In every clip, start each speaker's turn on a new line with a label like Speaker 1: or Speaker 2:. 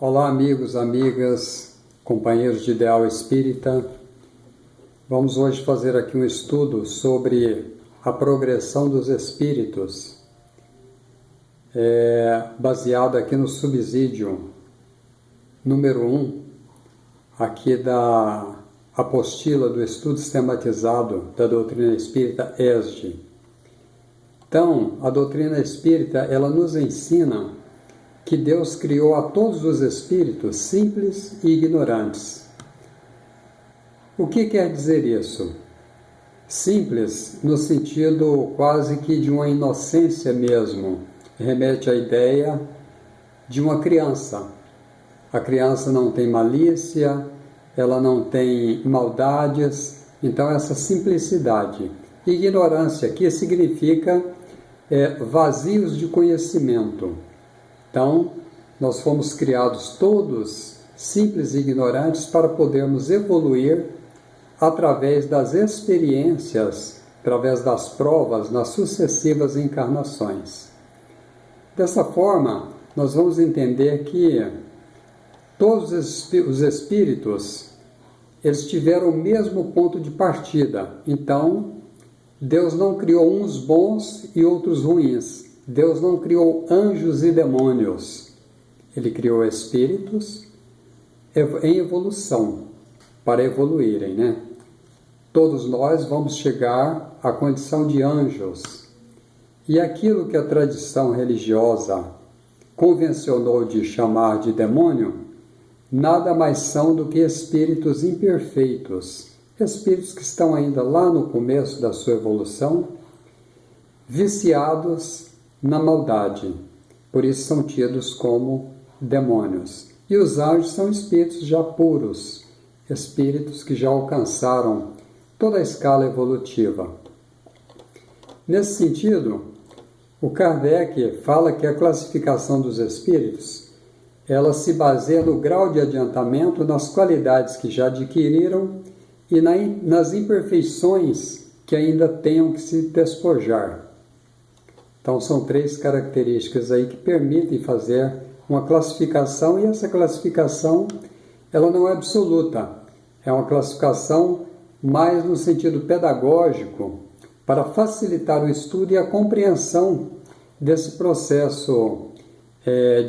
Speaker 1: Olá, amigos, amigas, companheiros de Ideal Espírita. Vamos hoje fazer aqui um estudo sobre a progressão dos espíritos, baseado aqui no subsídio número 1, aqui da apostila do estudo sistematizado da doutrina espírita ESD. Então, a doutrina espírita, ela nos ensina que Deus criou a todos os espíritos simples e ignorantes. O que quer dizer isso? Simples no sentido quase que de uma inocência mesmo, remete à ideia de uma criança. A criança não tem malícia, ela não tem maldades, então essa simplicidade. Ignorância aqui significa vazios de conhecimento. Então, nós fomos criados todos simples e ignorantes para podermos evoluir através das experiências, através das provas nas sucessivas encarnações. Dessa forma, nós vamos entender que todos os espíritos, eles tiveram o mesmo ponto de partida. Então, Deus não criou uns bons e outros ruins. Deus não criou anjos e demônios. Ele criou espíritos em evolução, para evoluírem, né? Todos nós vamos chegar à condição de anjos. E aquilo que a tradição religiosa convencionou de chamar de demônio, nada mais são do que espíritos imperfeitos, espíritos que estão ainda lá no começo da sua evolução, viciados na maldade, por isso são tidos como demônios. E os anjos são espíritos já puros, espíritos que já alcançaram toda a escala evolutiva. Nesse sentido, o Kardec fala que a classificação dos espíritos, ela se baseia no grau de adiantamento, nas qualidades que já adquiriram e nas imperfeições que ainda tenham que se despojar. Então, são 3 características aí que permitem fazer uma classificação, e essa classificação, ela não é absoluta. É uma classificação mais no sentido pedagógico, para facilitar o estudo e a compreensão desse processo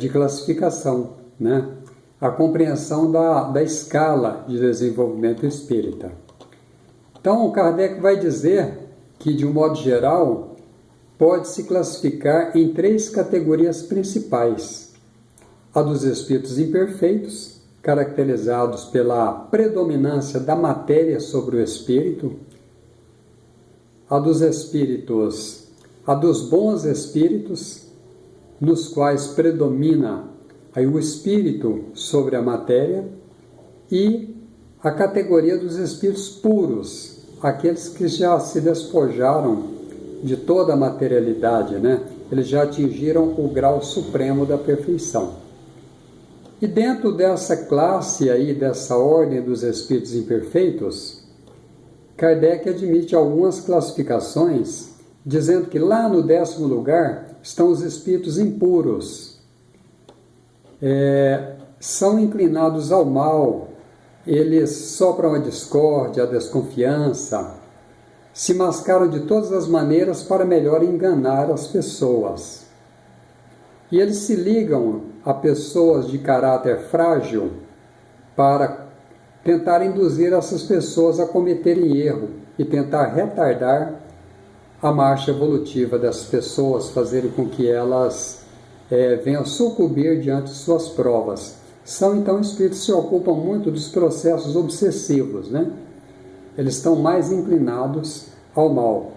Speaker 1: de classificação, né? A compreensão da escala de desenvolvimento espírita. Então, o Kardec vai dizer que, de um modo geral, pode-se classificar em 3 categorias principais. A dos espíritos imperfeitos, caracterizados pela predominância da matéria sobre o espírito. A dos bons espíritos, nos quais predomina aí o espírito sobre a matéria. E a categoria dos espíritos puros, aqueles que já se despojaram de toda a materialidade, né? Eles já atingiram o grau supremo da perfeição. E dentro dessa classe aí, dessa ordem dos espíritos imperfeitos, Kardec admite algumas classificações, dizendo que lá no 10º lugar estão os espíritos impuros. São inclinados ao mal, eles sopram a discórdia, a desconfiança, se mascaram de todas as maneiras para melhor enganar as pessoas. E eles se ligam a pessoas de caráter frágil para tentar induzir essas pessoas a cometerem erro e tentar retardar a marcha evolutiva dessas pessoas, fazerem com que elas venham sucumbir diante de suas provas. São então espíritos que se ocupam muito dos processos obsessivos, né? Eles estão mais inclinados ao mal.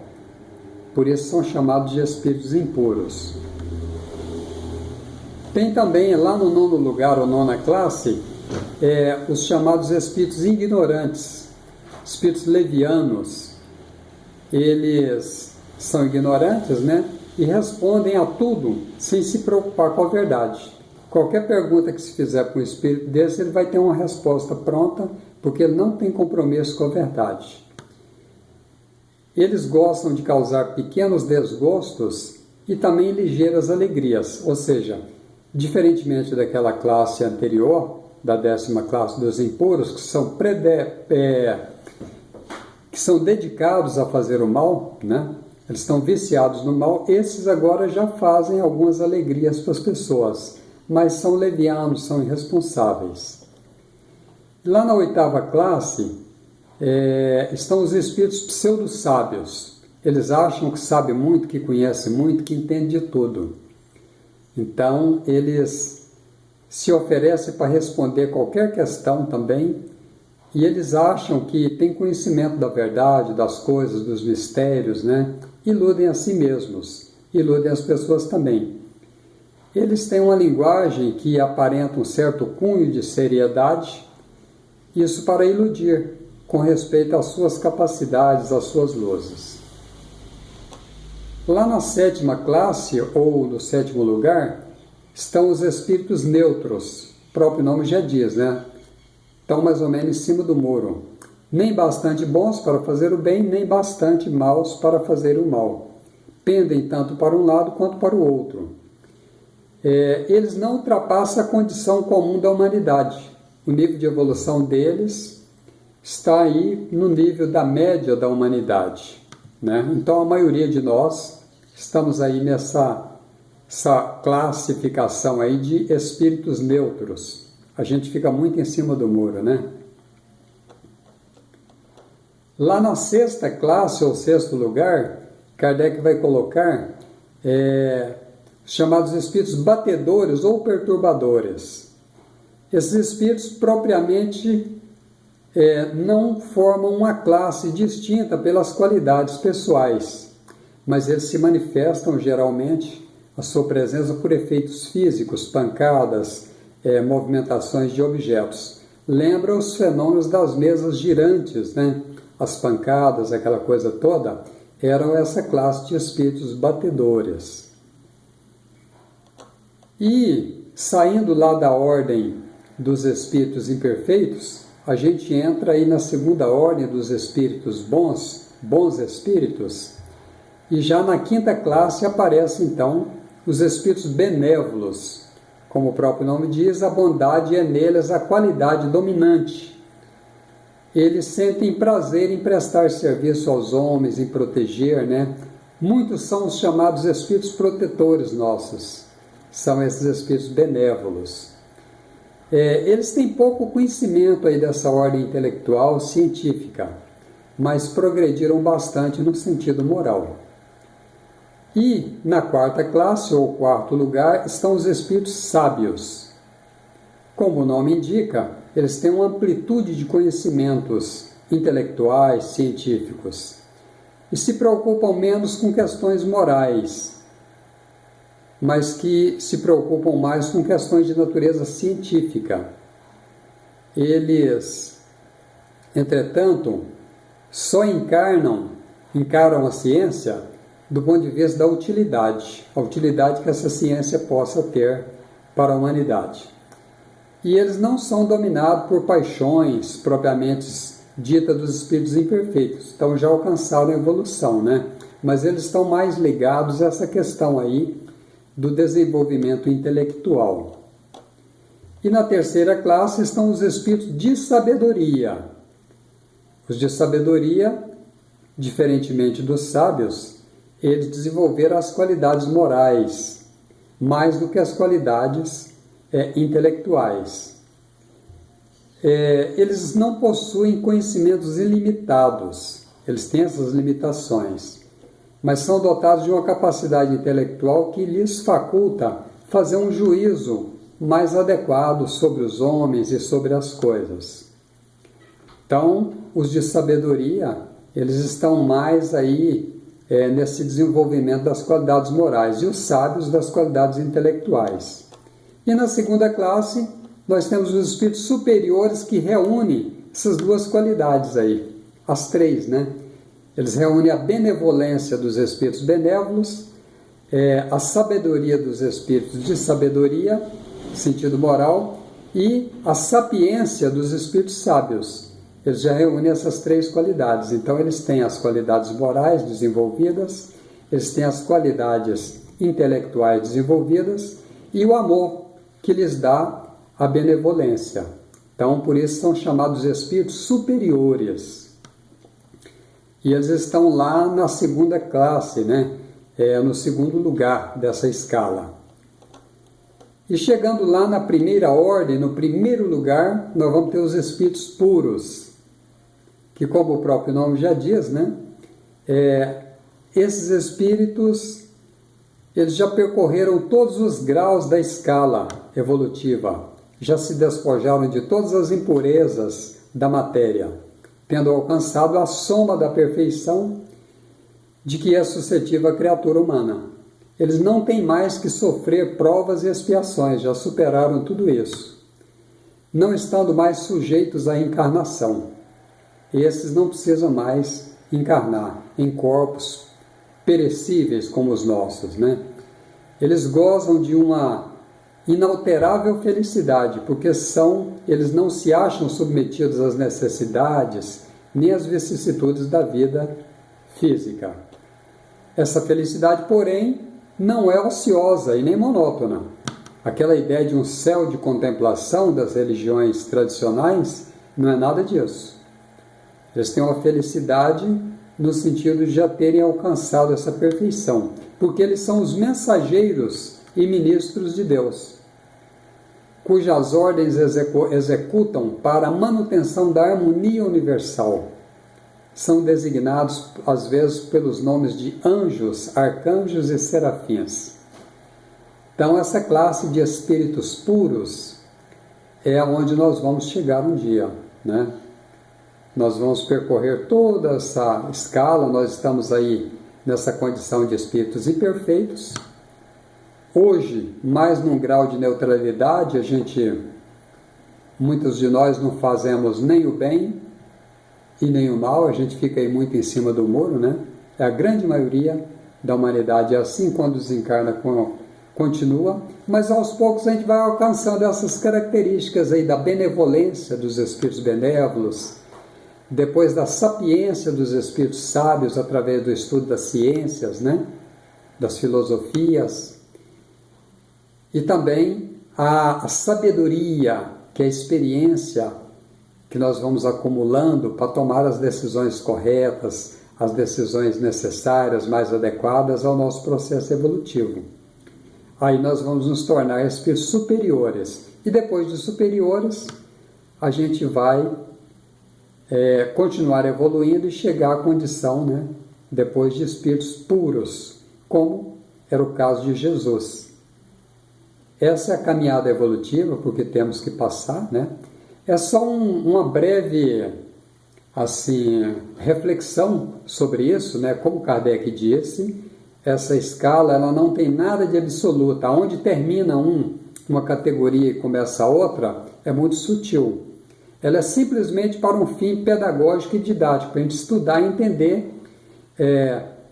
Speaker 1: Por isso são chamados de espíritos impuros. Tem também lá no 9º lugar, ou 9ª classe, os chamados espíritos ignorantes, espíritos levianos. Eles são ignorantes, né? E respondem a tudo sem se preocupar com a verdade. Qualquer pergunta que se fizer para um espírito desse, ele vai ter uma resposta pronta, porque ele não tem compromisso com a verdade. Eles gostam de causar pequenos desgostos e também ligeiras alegrias, ou seja, diferentemente daquela classe anterior, da 10ª classe dos impuros, que são dedicados a fazer o mal, né? Eles estão viciados no mal. Esses agora já fazem algumas alegrias para as pessoas, mas são levianos, são irresponsáveis. Lá na 8ª classe estão os espíritos pseudo-sábios. Eles acham que sabem muito, que conhecem muito, que entendem de tudo. Então, eles se oferecem para responder qualquer questão também, e eles acham que têm conhecimento da verdade, das coisas, dos mistérios, né? Iludem a si mesmos, iludem as pessoas também. Eles têm uma linguagem que aparenta um certo cunho de seriedade, isso para iludir, com respeito às suas capacidades, às suas luzes. Lá na 7ª classe, ou no 7º lugar, estão os espíritos neutros, o próprio nome já diz, né? Estão mais ou menos em cima do muro. Nem bastante bons para fazer o bem, nem bastante maus para fazer o mal. Pendem tanto para um lado quanto para o outro. Eles não ultrapassam a condição comum da humanidade. O nível de evolução deles está aí no nível da média da humanidade, né? Então a maioria de nós estamos aí nessa classificação aí de espíritos neutros. A gente fica muito em cima do muro, né? Lá na 6ª classe, ou 6º lugar, Kardec vai colocar chamados espíritos batedores ou perturbadores. Esses espíritos propriamente não formam uma classe distinta pelas qualidades pessoais, mas eles se manifestam geralmente a sua presença por efeitos físicos, pancadas, movimentações de objetos. Lembra os fenômenos das mesas girantes, né? As pancadas, aquela coisa toda, eram essa classe de espíritos batedores. E, saindo lá da ordem dos espíritos imperfeitos, a gente entra aí na 2ª ordem dos espíritos bons espíritos, e já na 5ª classe aparecem então os espíritos benévolos. Como o próprio nome diz, a bondade é neles a qualidade dominante. Eles sentem prazer em prestar serviço aos homens, em proteger, né? Muitos são os chamados espíritos protetores nossos. São esses espíritos benévolos. Eles têm pouco conhecimento aí dessa ordem intelectual científica, mas progrediram bastante no sentido moral. E na 4ª classe, ou 4º lugar, estão os espíritos sábios. Como o nome indica, eles têm uma amplitude de conhecimentos intelectuais, científicos, e se preocupam menos com questões morais, mas que se preocupam mais com questões de natureza científica. Eles, entretanto, só encaram a ciência do ponto de vista da utilidade, a utilidade que essa ciência possa ter para a humanidade. E eles não são dominados por paixões propriamente ditas dos espíritos imperfeitos, então já alcançaram a evolução, né? Mas eles estão mais ligados a essa questão aí do desenvolvimento intelectual. E na 3ª classe estão os espíritos de sabedoria. Os de sabedoria, diferentemente dos sábios, eles desenvolveram as qualidades morais, mais do que as qualidades intelectuais. Eles não possuem conhecimentos ilimitados, eles têm essas limitações, mas são dotados de uma capacidade intelectual que lhes faculta fazer um juízo mais adequado sobre os homens e sobre as coisas. Então, os de sabedoria, eles estão mais aí nesse desenvolvimento das qualidades morais, e os sábios das qualidades intelectuais. E na 2ª classe, nós temos os espíritos superiores que reúnem essas duas qualidades aí, as três, né? Eles reúnem a benevolência dos espíritos benévolos, a sabedoria dos espíritos de sabedoria, sentido moral, e a sapiência dos espíritos sábios. Eles já reúnem essas três qualidades. Então, eles têm as qualidades morais desenvolvidas, eles têm as qualidades intelectuais desenvolvidas e o amor, que lhes dá a benevolência. Então, por isso são chamados espíritos superiores. E eles estão lá na segunda classe, né? No segundo lugar dessa escala. E chegando lá na primeira ordem, no primeiro lugar, nós vamos ter os espíritos puros, que, como o próprio nome já diz, né? Esses espíritos, eles já percorreram todos os graus da escala evolutiva, já se despojaram de todas as impurezas da matéria, tendo alcançado a soma da perfeição de que é suscetível a criatura humana. Eles não têm mais que sofrer provas e expiações, já superaram tudo isso, não estando mais sujeitos à encarnação. Esses não precisam mais encarnar em corpos perecíveis como os nossos, né? Eles gozam de uma inalterável felicidade, porque eles não se acham submetidos às necessidades nem às vicissitudes da vida física. Essa felicidade, porém, não é ociosa e nem monótona. Aquela ideia de um céu de contemplação das religiões tradicionais não é nada disso. Eles têm uma felicidade no sentido de já terem alcançado essa perfeição, porque eles são os mensageiros e ministros de Deus, cujas ordens executam para a manutenção da harmonia universal. São designados, às vezes, pelos nomes de anjos, arcanjos e serafins. Então, essa classe de espíritos puros é onde nós vamos chegar um dia, né? Nós vamos percorrer toda essa escala, nós estamos aí nessa condição de espíritos imperfeitos. Hoje, mais num grau de neutralidade, muitos de nós não fazemos nem o bem e nem o mal, a gente fica aí muito em cima do muro, né? A grande maioria da humanidade é assim, quando desencarna, continua, mas aos poucos a gente vai alcançando essas características aí da benevolência dos espíritos benévolos, depois da sapiência dos espíritos sábios através do estudo das ciências, né? Das filosofias, e também a sabedoria, que é a experiência que nós vamos acumulando para tomar as decisões corretas, as decisões necessárias, mais adequadas ao nosso processo evolutivo. Aí nós vamos nos tornar espíritos superiores, e depois de superiores a gente vai continuar evoluindo e chegar à condição, né, depois de espíritos puros, como era o caso de Jesus. Essa é a caminhada evolutiva, porque temos que passar, né? É só uma breve reflexão sobre isso, né? Como Kardec disse, essa escala ela não tem nada de absoluta. Onde termina uma categoria e começa a outra, é muito sutil. Ela é simplesmente para um fim pedagógico e didático, para a gente estudar e entender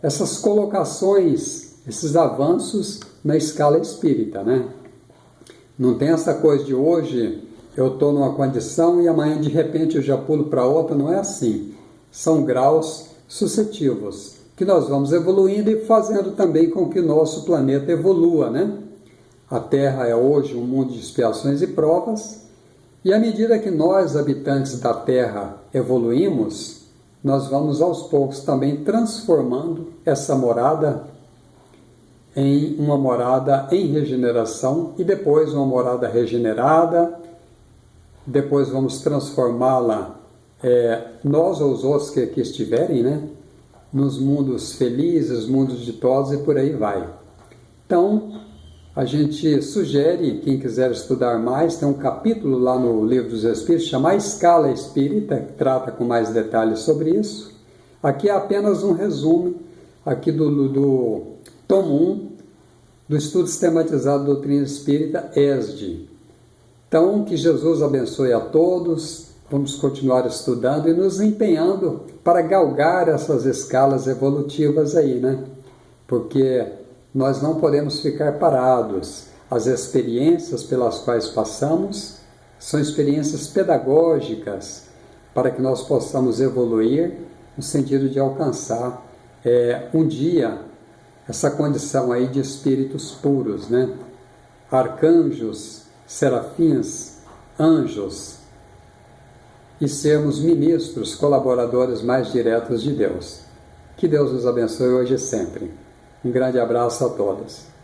Speaker 1: essas colocações, esses avanços na escala espírita, né? Não tem essa coisa de hoje eu estou numa condição e amanhã de repente eu já pulo para outra, não é assim. São graus sucessivos, que nós vamos evoluindo e fazendo também com que o nosso planeta evolua, né? A Terra é hoje um mundo de expiações e provas, e à medida que nós, habitantes da Terra, evoluímos, nós vamos aos poucos também transformando essa morada em uma morada em regeneração, e depois uma morada regenerada, depois vamos transformá-la, nós ou os outros que aqui estiverem, né, nos mundos felizes, mundos ditosos e por aí vai. Então, a gente sugere, quem quiser estudar mais, tem um capítulo lá no Livro dos Espíritos, chama A Escala Espírita, que trata com mais detalhes sobre isso. Aqui é apenas um resumo aqui do tomo 1 do Estudo Sistematizado da Doutrina Espírita, ESD. Então, que Jesus abençoe a todos, vamos continuar estudando e nos empenhando para galgar essas escalas evolutivas aí, né? Porque nós não podemos ficar parados. As experiências pelas quais passamos são experiências pedagógicas para que nós possamos evoluir no sentido de alcançar um dia essa condição aí de espíritos puros, né? Arcanjos serafins, anjos, e sermos ministros, colaboradores mais diretos de Deus. Que Deus nos abençoe hoje e sempre. Um grande abraço a todos.